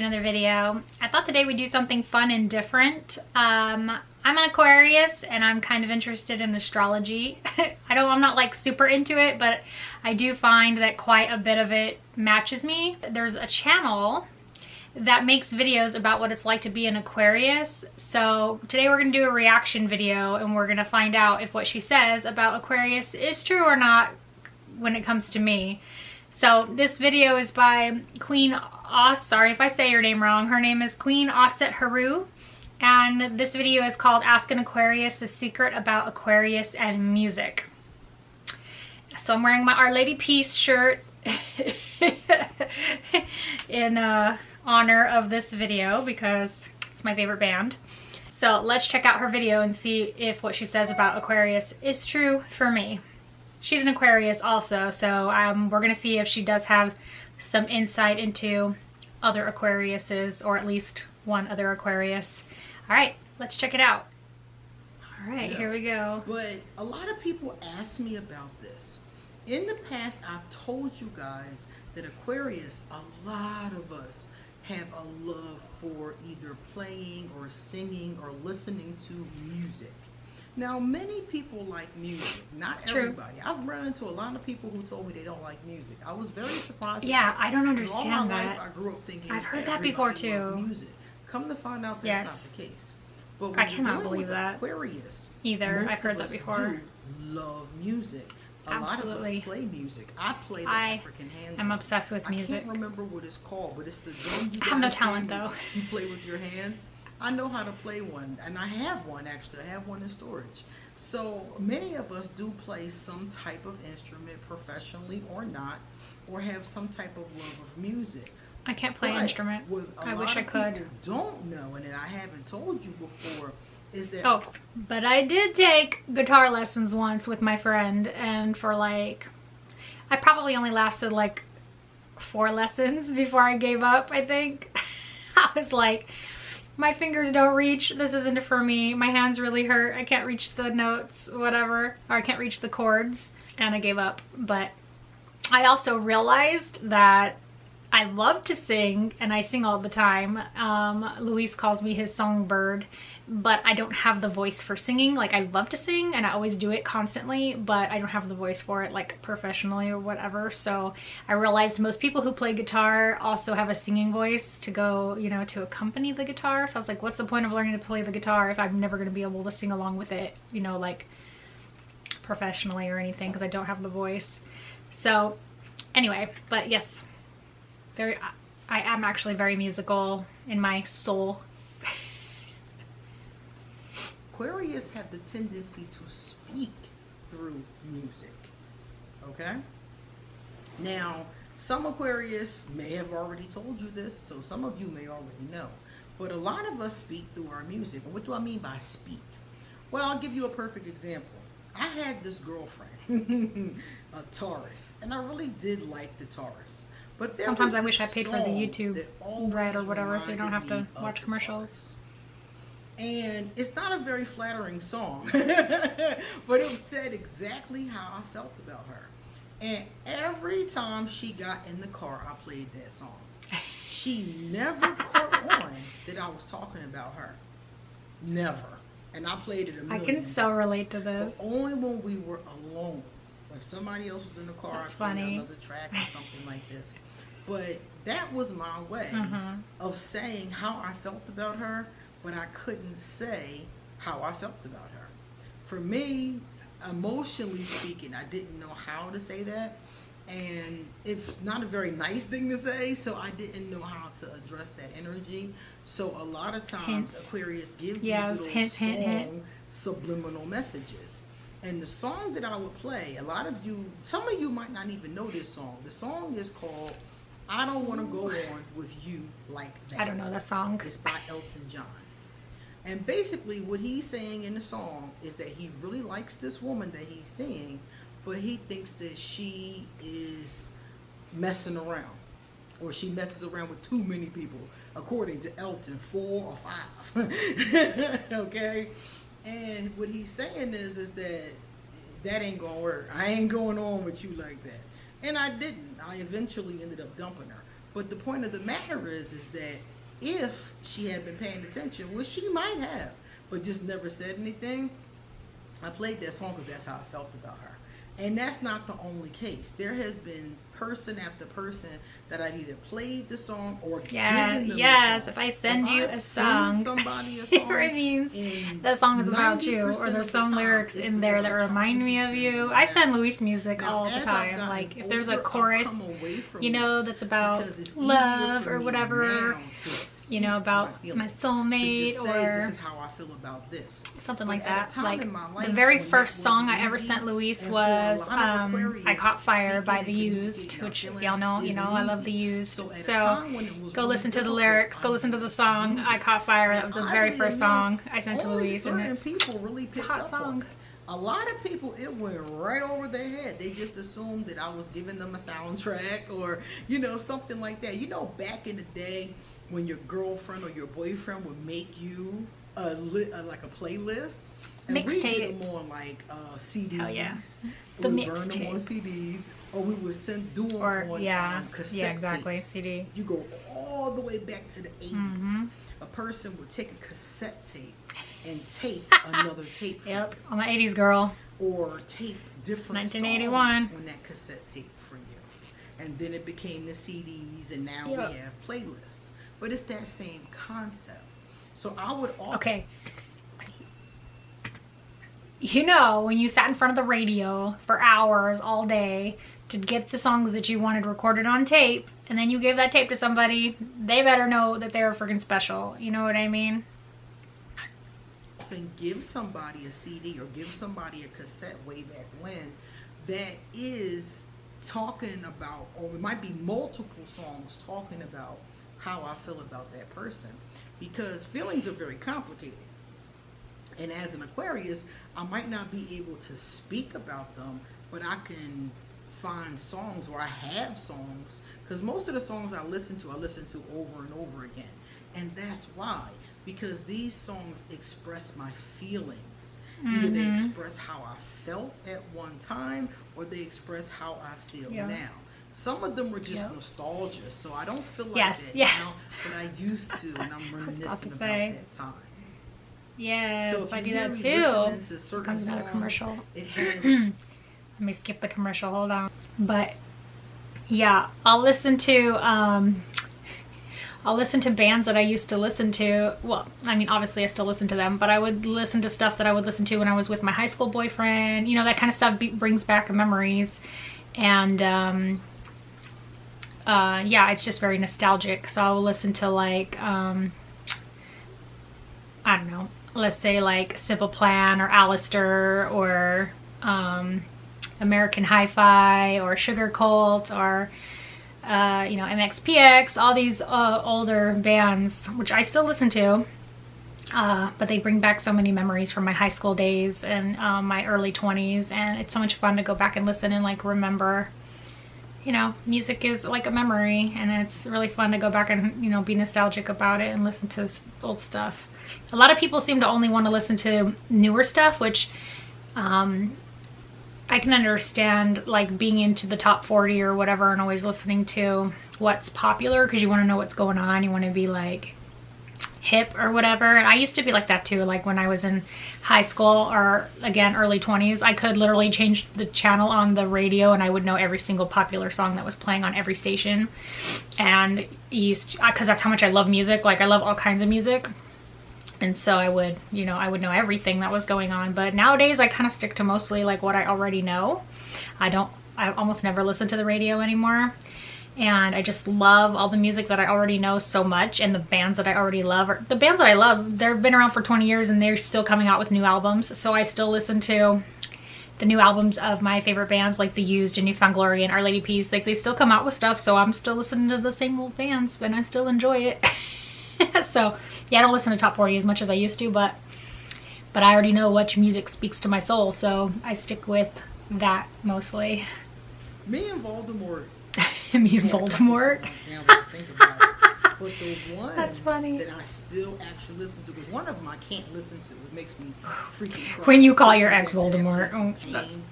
another video. I thought today we'd do something fun and different. I'm an Aquarius and I'm kind of interested in astrology. I'm not like super into it, but I do find that quite a bit of it matches me. There's a channel that makes videos about what it's like to be an Aquarius. So today we're gonna do a reaction video and we're gonna find out if what she says about Aquarius is true or not when it comes to me. So this video is by sorry if I say your name wrong. Her name is QueenAusetHeru. And this video is called Ask an Aquarius, the Secret About Aquarius and Music. So I'm wearing my Our Lady Peace shirt in honor of this video because it's my favorite band. So let's check out her video and see if what she says about Aquarius is true for me. She's an Aquarius also, so we're gonna see if she does have some insight into other Aquariuses, or at least one other Aquarius. All right, let's check it out. All right, Here we go. But a lot of people ask me about this. In the past, I've told you guys that Aquarius, a lot of us have a love for either playing or singing or listening to music. Now, many people like music, not everybody. I've run into a lot of people who told me they don't like music. I was very surprised. Yeah, I don't understand all my that. life, I grew up thinking I've heard that before too. Music. Come to find out that's not the case. But when I cannot believe that. Aquarius, either. I've heard that before. Love music. A lot of us play music. I play the African hand drum. I'm obsessed with music. I can't remember what it's called, but it's the drum you I have no talent though. You play with your hands. I know how to play one, and I have one actually. I have one in storage. So many of us do play some type of instrument professionally or not, or have some type of love of music. I can't play an instrument. I wish I could. People don't know, and I haven't told you before, is that... Oh, but I did take guitar lessons once with my friend, and for like... I probably only lasted like 4 lessons before I gave up, I think. I was like, my fingers don't reach, this isn't for me, my hands really hurt, I can't reach the notes, whatever, or I can't reach the chords, and I gave up. But I also realized that I love to sing, and I sing all the time. Luis calls me his songbird, but I don't have the voice for singing. Like, I love to sing, and I always do it constantly, but I don't have the voice for it, like, professionally or whatever. So I realized most people who play guitar also have a singing voice to go, you know, to accompany the guitar. So I was like, what's the point of learning to play the guitar if I'm never going to be able to sing along with it, you know, like, professionally or anything, because I don't have the voice. So anyway, but yes, I am actually very musical in my soul. Aquarius have the tendency to speak through music, okay? Now, some Aquarius may have already told you this, so some of you may already know, but a lot of us speak through our music. And what do I mean by speak? Well, I'll give you a perfect example. I had this girlfriend, a Taurus, and I really did like the Taurus. But sometimes I wish I paid for the YouTube Red or whatever, so you don't have to watch commercials. And it's not a very flattering song, but it said exactly how I felt about her. And every time she got in the car, I played that song. She never caught on that I was talking about her. Never. And I played it a million I can so relate to this. But only when we were alone. If somebody else was in the car, I'd play another track or something like this. But that was my way of saying how I felt about her, but I couldn't say how I felt about her. For me, emotionally speaking, I didn't know how to say that. And it's not a very nice thing to say, so I didn't know how to address that energy. So a lot of times Aquarius give these little subliminal messages. And the song that I would play, some of you might not even know this song. The song is called I Don't Want to Go On With You Like That. I don't know that song. It's by Elton John. And basically what he's saying in the song is that he really likes this woman that he's seeing, but he thinks that she is messing around, or she messes around with too many people, according to Elton, 4 or 5. Okay? And what he's saying is that ain't gonna work. I ain't going on with you like that. And I didn't. I eventually ended up dumping her. But the point of the matter is that if she had been paying attention, which she might have, but just never said anything, I played that song because that's how I felt about her. And that's not the only case. There has been person after person that I've either played the song or given them the song. If I send you a song, somebody a song, it means the song is about you, or there's some lyrics in there that remind me of you. I send Luis music all the time. Like if there's a chorus, you know, that's about love or whatever, you know, about my soulmate, or this is how I feel about this, something like that. Like the very first song I ever sent Luis was I Caught Fire by The Used, which y'all know, you know, I love The Used. So go listen to the lyrics, go listen to the song I Caught Fire. That was the very first song I sent to Luis, and it's a hot song. A lot of people, it went right over their head. They just assumed that I was giving them a soundtrack or, you know, something like that. You know, back in the day when your girlfriend or your boyfriend would make you like a playlist, and we did them on like CDs. Oh, yeah. We would burn them on CDs, or we would do them on cassette tapes. CD. You go all the way back to the 80s. A person would take a cassette tape and tape another tape for you. I'm an 80s girl. Or tape different 1981 songs on that cassette tape for you. And then it became the CDs, and now we have playlists. But it's that same concept. So I would offer... Okay. You know, when you sat in front of the radio for hours all day to get the songs that you wanted recorded on tape, and then you gave that tape to somebody, they better know that they're freaking special. You know what I mean? Often give somebody a CD or give somebody a cassette way back when that is talking about, or it might be multiple songs talking about how I feel about that person, because feelings are very complicated. And as an Aquarius, I might not be able to speak about them, but I can find songs, or I have songs, because most of the songs I listen to over and over again. And that's why, because these songs express my feelings. Either they express how I felt at one time, or they express how I feel now. Some of them were just nostalgia, so I don't feel like that now, but I used to, and I'm reminiscing about that time. Yes, so if I do you that too. To certain Comes out songs, a commercial. It has. Let me skip the commercial. Hold on. But yeah, I'll listen to bands that I used to listen to. Well, I mean, obviously I still listen to them, but I would listen to stuff that I would listen to when I was with my high school boyfriend. You know, that kind of stuff brings back memories, and yeah, it's just very nostalgic. So I'll listen to like I don't know, let's say like Simple Plan or Alistair or American Hi-Fi or Sugar Cult or you know, MXPX, all these older bands, which I still listen to, but they bring back so many memories from my high school days and my early 20s, and it's so much fun to go back and listen and like remember. You know, music is like a memory, and it's really fun to go back and, you know, be nostalgic about it and listen to old stuff. A lot of people seem to only want to listen to newer stuff, which I can understand, like being into the top 40 or whatever and always listening to what's popular because you want to know what's going on. You want to be like hip or whatever. And I used to be like that too. Like when I was in high school or again early 20s, I could literally change the channel on the radio and I would know every single popular song that was playing on every station. And because that's how much I love music. Like I love all kinds of music. And so I would, you know, I would know everything that was going on. But nowadays I kind of stick to mostly like what I already know. I almost never listen to the radio anymore. And I just love all the music that I already know so much, and the bands that I already love. The bands that I love, they've been around for 20 years and they're still coming out with new albums. So I still listen to the new albums of my favorite bands like The Used and New Found Glory and Our Lady Peace. Like they still come out with stuff, so I'm still listening to the same old bands, but I still enjoy it. So yeah, I don't listen to top 40 as much as I used to, but I already know which music speaks to my soul, so I stick with that mostly. Me and Voldemort. Me and Voldemort. Now that I think about it. But the one That's funny. that I still actually listen to, because one of them I can't listen to. It makes me freaking cry. When you call your ex Voldemort. Pain,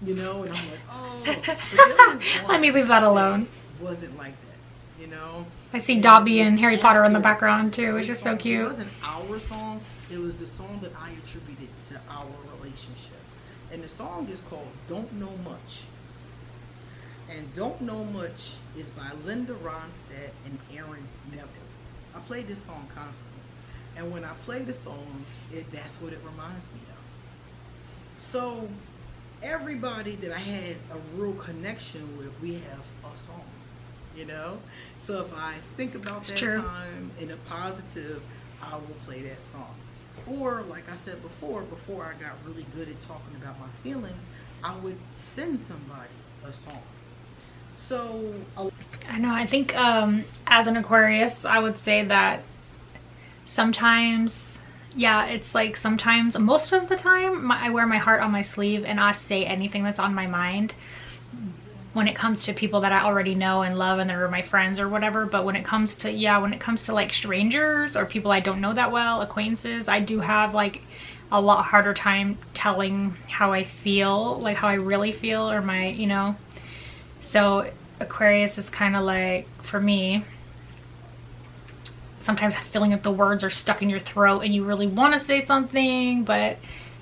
you know, and I'm like, oh. But there was one let me leave that alone. Wasn't like that, you know. I see Dobby and Harry Potter in the background too, which is so cute. It wasn't our song, it was the song that I attributed to our relationship. And the song is called Don't Know Much. And Don't Know Much is by Linda Ronstadt and Aaron Neville. I play this song constantly. And when I play the song, that's what it reminds me of. So everybody that I had a real connection with, we have a song, you know? So if I think about that time in a positive, I will play that song. Or like I said before I got really good at talking about my feelings, I would send somebody a song. So I know, I think as an Aquarius, I would say that sometimes, yeah, it's like sometimes, most of the time, I wear my heart on my sleeve and I say anything that's on my mind when it comes to people that I already know and love and they're my friends or whatever. But when it comes to, like strangers or people I don't know that well, acquaintances, I do have like a lot harder time telling how I feel, like how I really feel, or my, you know. So Aquarius is kind of like, for me, sometimes feeling like the words are stuck in your throat and you really want to say something, but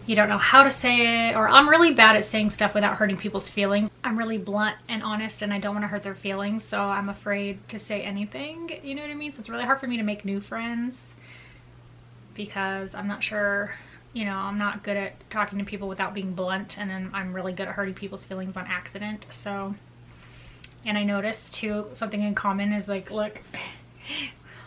you don't know how to say it. Or I'm really bad at saying stuff without hurting people's feelings. I'm really blunt and honest and I don't want to hurt their feelings, so I'm afraid to say anything, you know what I mean? So it's really hard for me to make new friends because I'm not sure, you know, I'm not good at talking to people without being blunt, and then I'm really good at hurting people's feelings on accident. So, and I noticed too, something in common is like, look,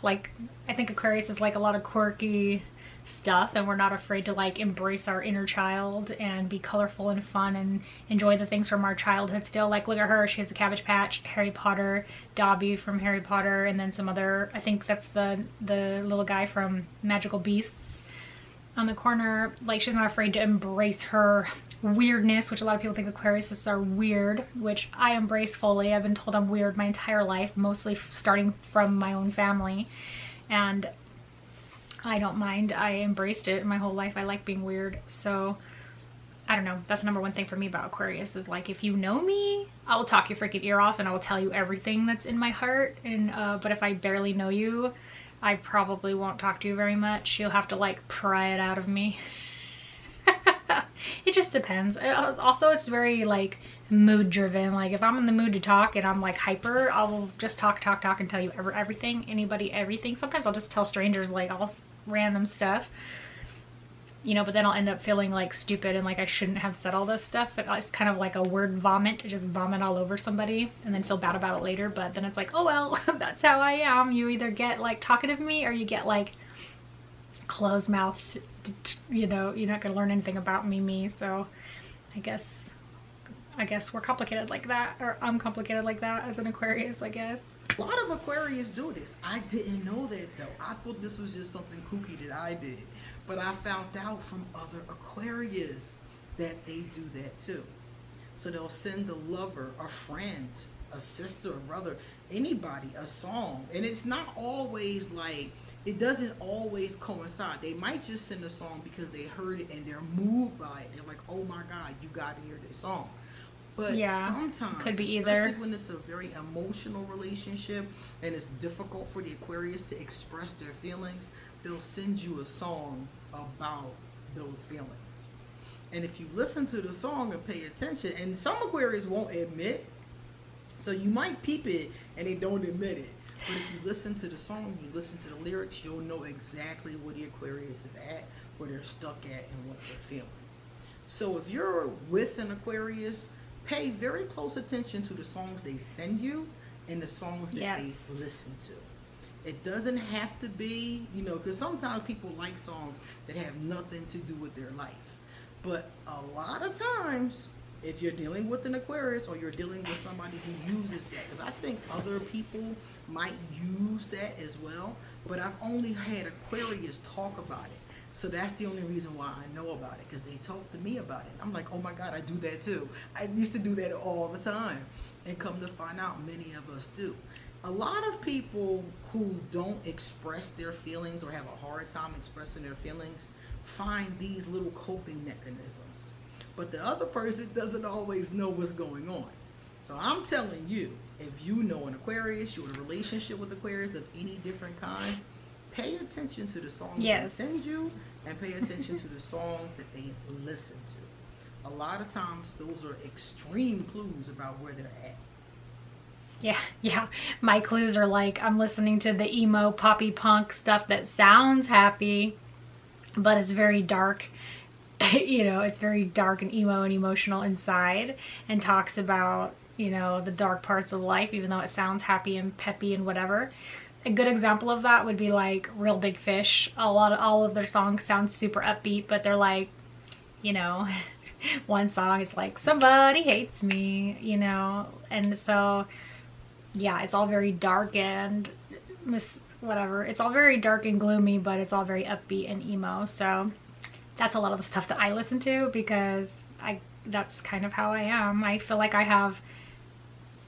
like I think Aquarius is like a lot of quirky stuff, and we're not afraid to like embrace our inner child and be colorful and fun and enjoy the things from our childhood still. Like look at her, she has a Cabbage Patch, Harry Potter, Dobby from Harry Potter, and then some other, I think that's the little guy from Magical Beasts on the corner. Like she's not afraid to embrace her weirdness, which a lot of people think Aquariuses are weird, which I embrace fully. I've been told I'm weird my entire life, mostly starting from my own family, and I don't mind. I embraced it my whole life. I like being weird. So I don't know, that's the number one thing for me about Aquarius is like, if you know me, I will talk your freaking ear off and I will tell you everything that's in my heart. And but if I barely know you, I probably won't talk to you very much. You'll have to like pry it out of me. It just depends. Also, it's very like mood driven. Like if I'm in the mood to talk and I'm like hyper, I'll just talk and tell you everything, anybody, everything. Sometimes I'll just tell strangers like all random stuff, you know, but then I'll end up feeling like stupid and like I shouldn't have said all this stuff. But it's kind of like a word vomit, to just vomit all over somebody and then feel bad about it later. But then it's like, oh well, that's how I am. You either get like talkative me or you get like closed mouthed, you know. You're not gonna learn anything about me. So I guess we're complicated like that, or I'm complicated like that as an Aquarius, I guess. A lot of Aquarius do this. I didn't know that though. I thought this was just something kooky that I did. But I found out from other Aquarius that they do that too. So they'll send a lover, a friend, a sister, a brother, anybody, a song. And it's not always like, it doesn't always coincide. They might just send a song because they heard it and they're moved by it. They're like, oh my God, you gotta hear this song. But yeah, sometimes, could be especially either. when it's a very emotional relationship and it's difficult for the Aquarius to express their feelings, they'll send you a song about those feelings. And if you listen to the song and pay attention, and some Aquarius won't admit, so you might peep it and they don't admit it. But if you listen to the song, you listen to the lyrics, you'll know exactly where the Aquarius is at, where they're stuck at, and what they're feeling. So if you're with an Aquarius, pay very close attention to the songs they send you and the songs that they listen to. It doesn't have to be, you know, because sometimes people like songs that have nothing to do with their life. But a lot of times, if you're dealing with an Aquarius or you're dealing with somebody who uses that, because I think other people might use that as well, but I've only had Aquarius talk about it. So that's the only reason why I know about it, because they talk to me about it. I'm like, oh my God, I do that too. I used to do that all the time. And come to find out, many of us do. A lot of people who don't express their feelings or have a hard time expressing their feelings find these little coping mechanisms. But the other person doesn't always know what's going on. So I'm telling you, if you know an Aquarius, you're in a relationship with Aquarius of any different kind, pay attention to the songs they send you and pay attention to the songs that they listen to. A lot of times those are extreme clues about where they're at. Yeah. My clues are like, I'm listening to the emo poppy punk stuff that sounds happy, but it's very dark. You know, it's very dark and emo and emotional inside, and talks about, you know, the dark parts of life, even though it sounds happy and peppy and whatever. A good example of that would be like Real Big Fish. All of their songs sound super upbeat, but they're like, you know, one song is like, somebody hates me, you know, and so yeah, it's all very dark and whatever. It's all very dark and gloomy, but it's all very upbeat and emo. So that's a lot of the stuff that I listen to, because that's kind of how I am. I feel like I have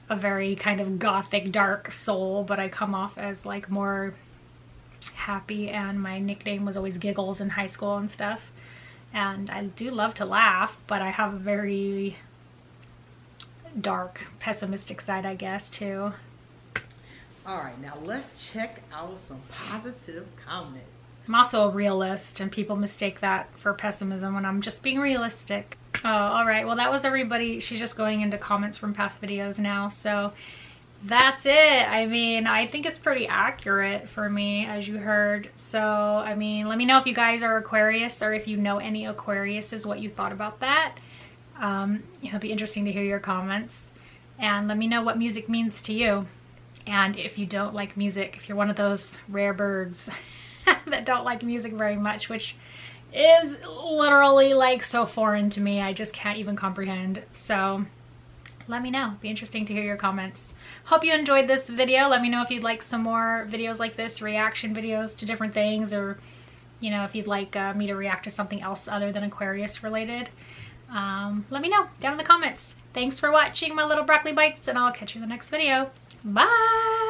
a very kind of gothic, dark soul, but I come off as like more happy, and my nickname was always Giggles in high school and stuff. And I do love to laugh, but I have a very dark, pessimistic side, I guess, too. All right, now let's check out some positive comments. I'm also a realist, and people mistake that for pessimism when I'm just being realistic. Oh, all right. Well, that was everybody. She's just going into comments from past videos now. So that's it. I mean, I think it's pretty accurate for me, as you heard. So, I mean, let me know if you guys are Aquarius, or if you know any Aquariuses, what you thought about that. It'll be interesting to hear your comments. And let me know what music means to you. And if you don't like music, if you're one of those rare birds that don't like music very much, which is literally like so foreign to me, I just can't even comprehend. So let me know. It'd be interesting to hear your comments. Hope you enjoyed this video. Let me know if you'd like some more videos like this, reaction videos to different things, or, you know, if you'd like me to react to something else other than Aquarius related. Let me know down in the comments. Thanks for watching my little broccoli bites, and I'll catch you in the next video. Bye!